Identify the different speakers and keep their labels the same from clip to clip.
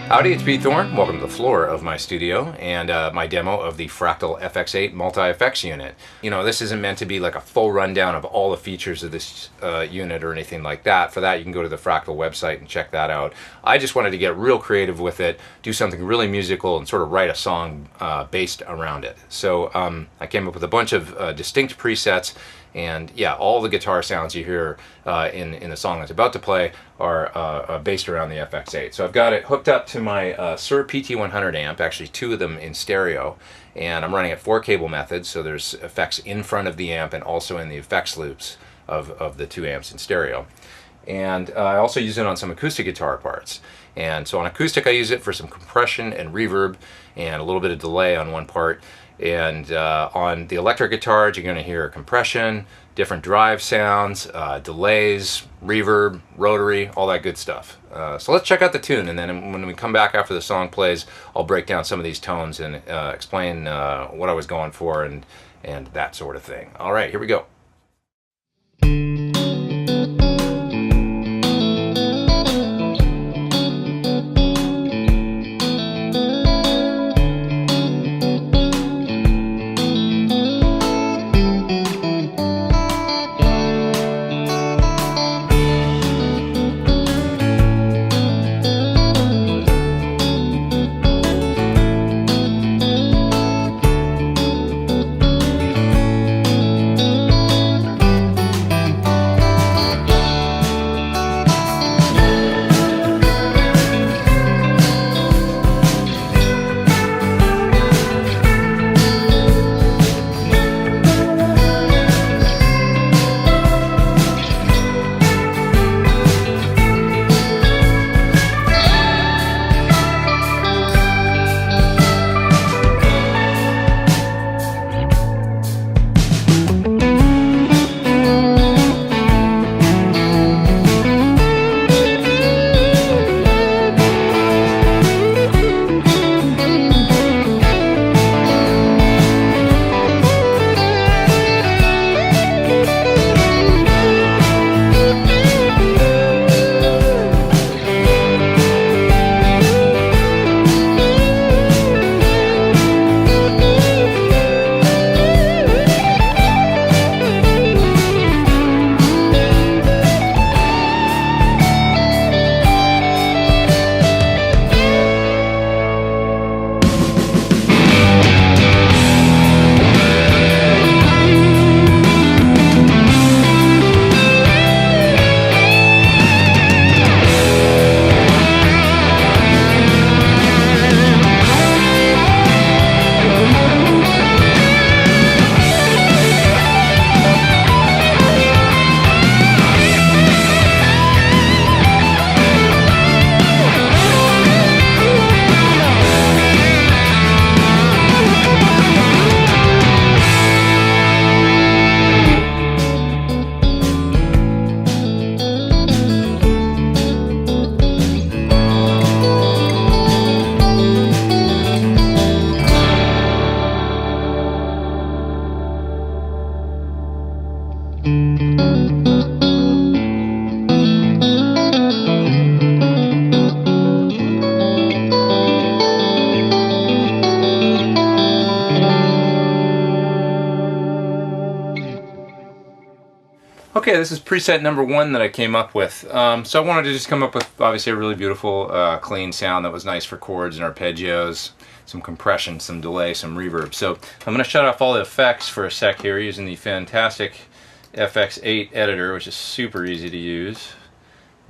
Speaker 1: Howdy, it's Thorn. Welcome to the floor of my studio and my demo of the Fractal FX8 multi-effects unit. You know, this isn't meant to be like a full rundown of all the features of this unit or anything like that. For that, you can go to the Fractal website and check that out. I just wanted to get real creative with it, do something really musical, and sort of write a song based around it. So I came up with a bunch of distinct presets. And yeah, all the guitar sounds you hear in the song that's about to play are based around the FX8. So I've got it hooked up to my Sur PT100 amp, actually two of them in stereo, and I'm running it 4-cable method, so there's effects in front of the amp and also in the effects loops of the two amps in stereo. And I also use it on some acoustic guitar parts. And so on acoustic I use it for some compression and reverb and a little bit of delay on one part. And on the electric guitars you're going to hear compression, different drive sounds, delays, reverb, rotary, all that good stuff. So let's check out the tune, and then when we come back after the song plays I'll break down some of these tones and explain what I was going for and that sort of thing. Alright, here we go. Okay, this is preset number 1 that I came up with. So I wanted to just come up with obviously a really beautiful clean sound that was nice for chords and arpeggios, some compression, some delay, some reverb. So I'm going to shut off all the effects for a sec here using the fantastic FX8 editor, which is super easy to use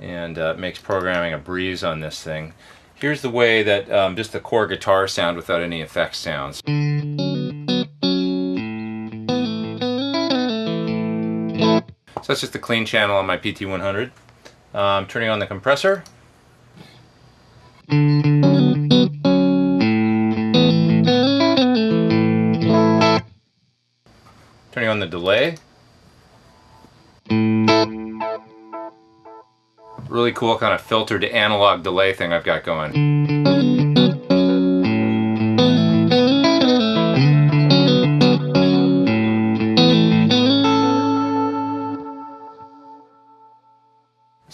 Speaker 1: and makes programming a breeze on this thing. Here's the way that just the core guitar sound without any effects sounds. So that's just the clean channel on my PT100. Turning on the compressor. Turning on the delay. Really cool kind of filtered analog delay thing I've got going.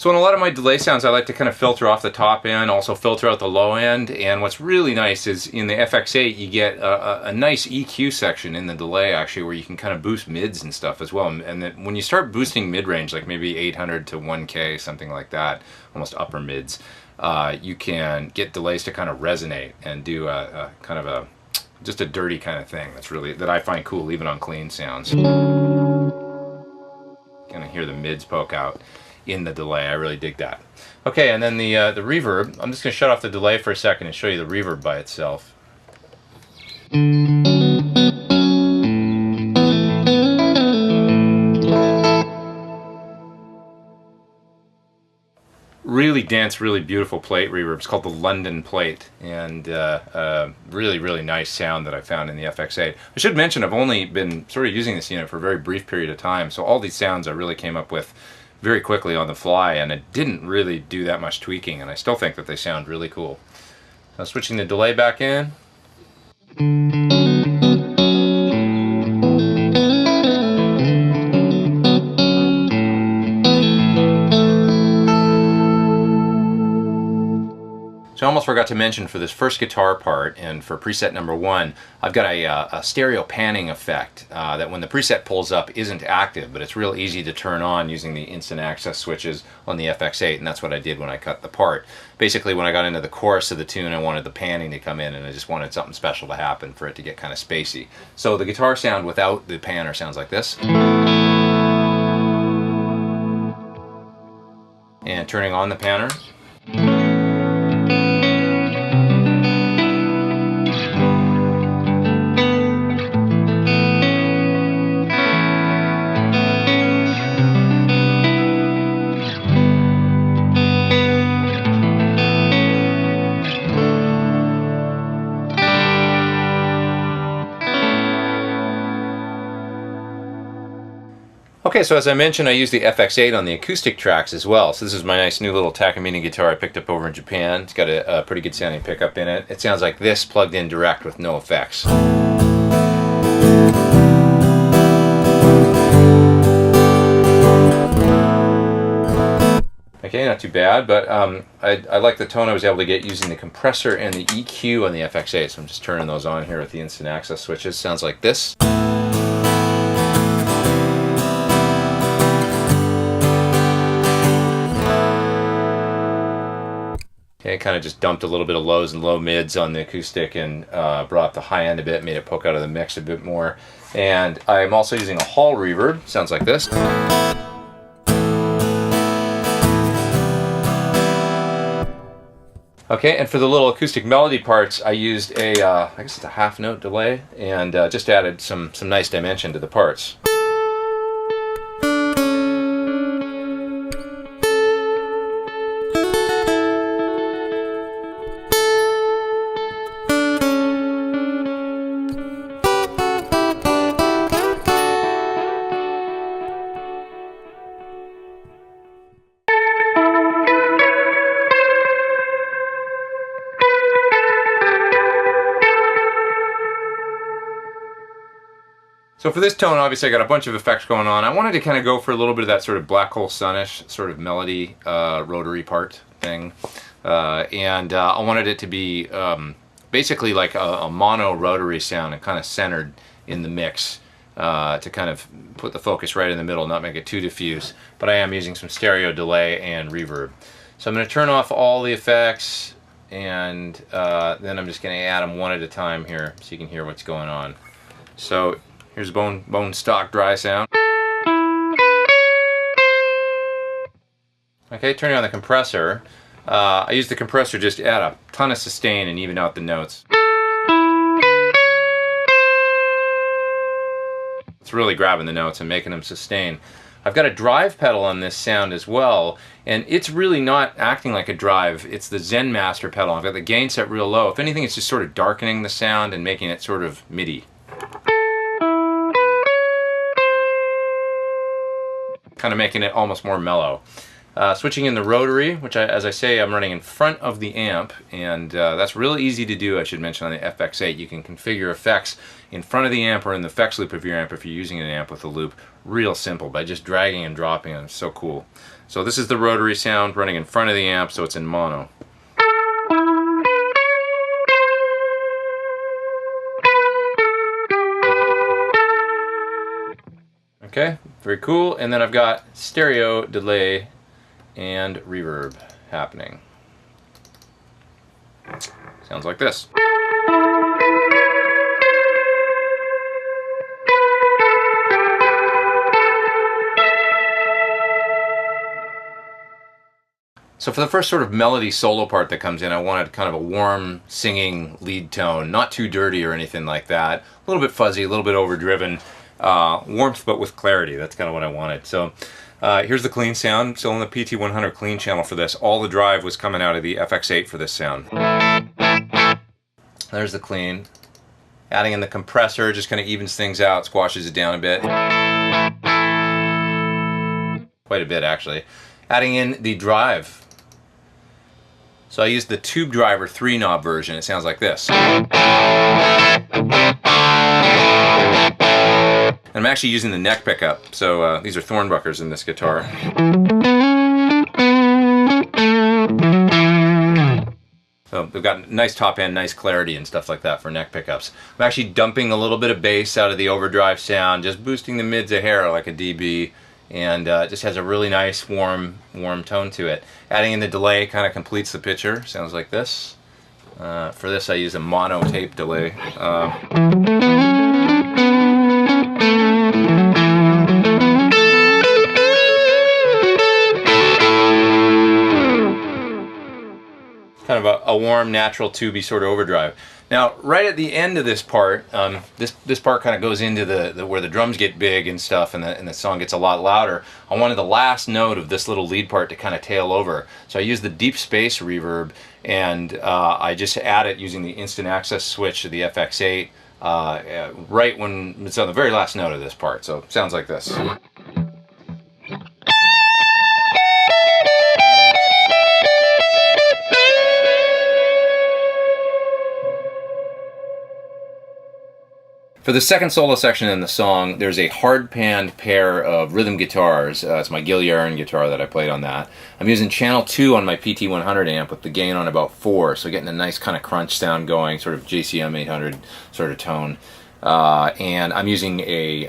Speaker 1: So in a lot of my delay sounds, I like to kind of filter off the top end, also filter out the low end. And what's really nice is in the FX8, you get a nice EQ section in the delay, actually, where you can kind of boost mids and stuff as well. And then when you start boosting mid-range, like maybe 800 to 1K, something like that, almost upper mids, you can get delays to kind of resonate and do a kind of a just a dirty kind of thing that I find cool, even on clean sounds. Kind of hear the mids poke out in the delay. I really dig that. Okay, and then the reverb. I'm just going to shut off the delay for a second and show you the reverb by itself. Really dense, really beautiful plate reverb. It's called the London plate, and really, really nice sound that I found in the FX8. I should mention I've only been sort of using this unit for a very brief period of time, so all these sounds I really came up with very quickly on the fly, and it didn't really do that much tweaking, and I still think that they sound really cool. Now switching the delay back in. So I almost forgot to mention for this first guitar part and for preset number 1, I've got a stereo panning effect that when the preset pulls up isn't active, but it's real easy to turn on using the instant access switches on the FX8, and that's what I did when I cut the part. Basically, when I got into the chorus of the tune, I wanted the panning to come in, and I just wanted something special to happen for it to get kind of spacey. So the guitar sound without the panner sounds like this. And turning on the panner. Okay, so as I mentioned, I use the FX8 on the acoustic tracks as well. So this is my nice new little Takamine guitar I picked up over in Japan. It's got a pretty good sounding pickup in it. It sounds like this plugged in direct with no effects. Okay, not too bad, but I like the tone I was able to get using the compressor and the EQ on the FX8, so I'm just turning those on here with the instant access switches. Sounds like this. Okay, kind of just dumped a little bit of lows and low mids on the acoustic and brought up the high end a bit, made it poke out of the mix a bit more. And I'm also using a hall reverb, sounds like this. Okay, and for the little acoustic melody parts, I used I guess it's a half note delay, and just added some nice dimension to the parts. So for this tone, obviously I got a bunch of effects going on. I wanted to kind of go for a little bit of that sort of Black Hole Sunish sort of melody rotary part thing. I wanted it to be basically like a mono rotary sound and kind of centered in the mix to kind of put the focus right in the middle, not make it too diffuse. But I am using some stereo delay and reverb. So I'm going to turn off all the effects, and then I'm just going to add them one at a time here so you can hear what's going on. So here's a bone stock dry sound. Okay, turning on the compressor. I use the compressor just to add a ton of sustain and even out the notes. It's really grabbing the notes and making them sustain. I've got a drive pedal on this sound as well, and it's really not acting like a drive. It's the Zen Master pedal. I've got the gain set real low. If anything, it's just sort of darkening the sound and making it sort of MIDI. Kind of making it almost more mellow. Switching in the rotary, which as I say, I'm running in front of the amp, and that's really easy to do, I should mention, on the FX8. You can configure effects in front of the amp or in the effects loop of your amp if you're using an amp with a loop. Real simple, by just dragging and dropping it. It's so cool. So this is the rotary sound running in front of the amp, so it's in mono. Okay, very cool. And then I've got stereo, delay, and reverb happening. Sounds like this. So for the first sort of melody solo part that comes in, I wanted kind of a warm singing lead tone, not too dirty or anything like that. A little bit fuzzy, a little bit overdriven, warmth but with clarity. That's kind of what I wanted. So here's the clean sound. Still in the PT100 clean channel for this. All the drive was coming out of the FX8 for this sound. There's the clean. Adding in the compressor just kind of evens things out, squashes it down a bit. Quite a bit actually. Adding in the drive. So I used the tube driver 3-knob version. It sounds like this. And I'm actually using the neck pickup. So these are Thorn in this guitar. So they've got nice top end, nice clarity and stuff like that for neck pickups. I'm actually dumping a little bit of bass out of the overdrive sound, just boosting the mids a hair like a dB. And it just has a really nice warm tone to it. Adding in the delay kind of completes the picture. Sounds like this. For this I use a mono tape delay. Kind of a warm, natural tubey sort of overdrive. Now, right at the end of this part, this part kind of goes into the where the drums get big and stuff, and the song gets a lot louder. I wanted the last note of this little lead part to kind of tail over, so I used the deep space reverb, and I just add it using the instant access switch to the FX8 right when it's on the very last note of this part. So it sounds like this. For the second solo section in the song, there's a hard-panned pair of rhythm guitars. It's my Gilliaran guitar that I played on that. I'm using channel 2 on my PT100 amp with the gain on about 4, so getting a nice kind of crunch sound going, sort of JCM 800 sort of tone. And I'm using a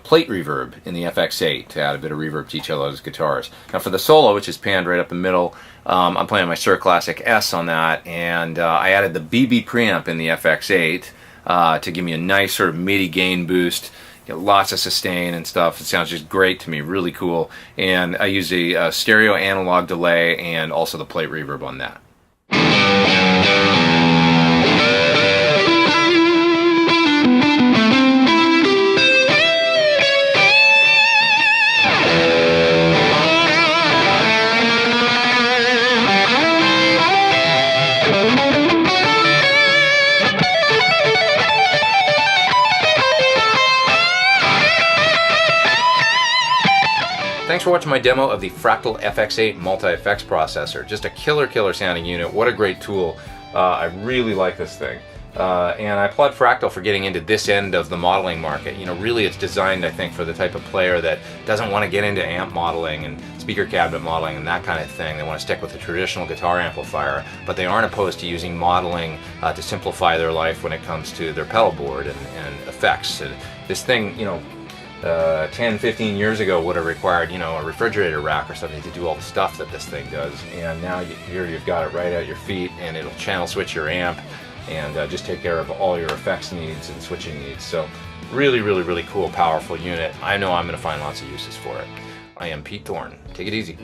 Speaker 1: plate reverb in the FX8 to add a bit of reverb to each of those guitars. Now for the solo, which is panned right up the middle, I'm playing my Shure Classic S on that, and I added the BB preamp in the FX8 to give me a nice sort of MIDI gain boost. Get lots of sustain and stuff. It sounds just great to me, really cool. And I use a stereo analog delay and also the plate reverb on that. Thanks for watching my demo of the Fractal FX8 multi-effects processor. Just a killer sounding unit. What a great tool. I really like this thing. And I applaud Fractal for getting into this end of the modeling market. You know, really it's designed, I think, for the type of player that doesn't want to get into amp modeling and speaker cabinet modeling and that kind of thing. They want to stick with the traditional guitar amplifier, but they aren't opposed to using modeling to simplify their life when it comes to their pedal board and effects. And this thing, you know, 10, 15 years ago would have required, you know, a refrigerator rack or something to do all the stuff that this thing does. And now here you've got it right at your feet, and it'll channel switch your amp and just take care of all your effects needs and switching needs. So really cool, powerful unit. I know I'm going to find lots of uses for it. I am Pete Thorn. Take it easy.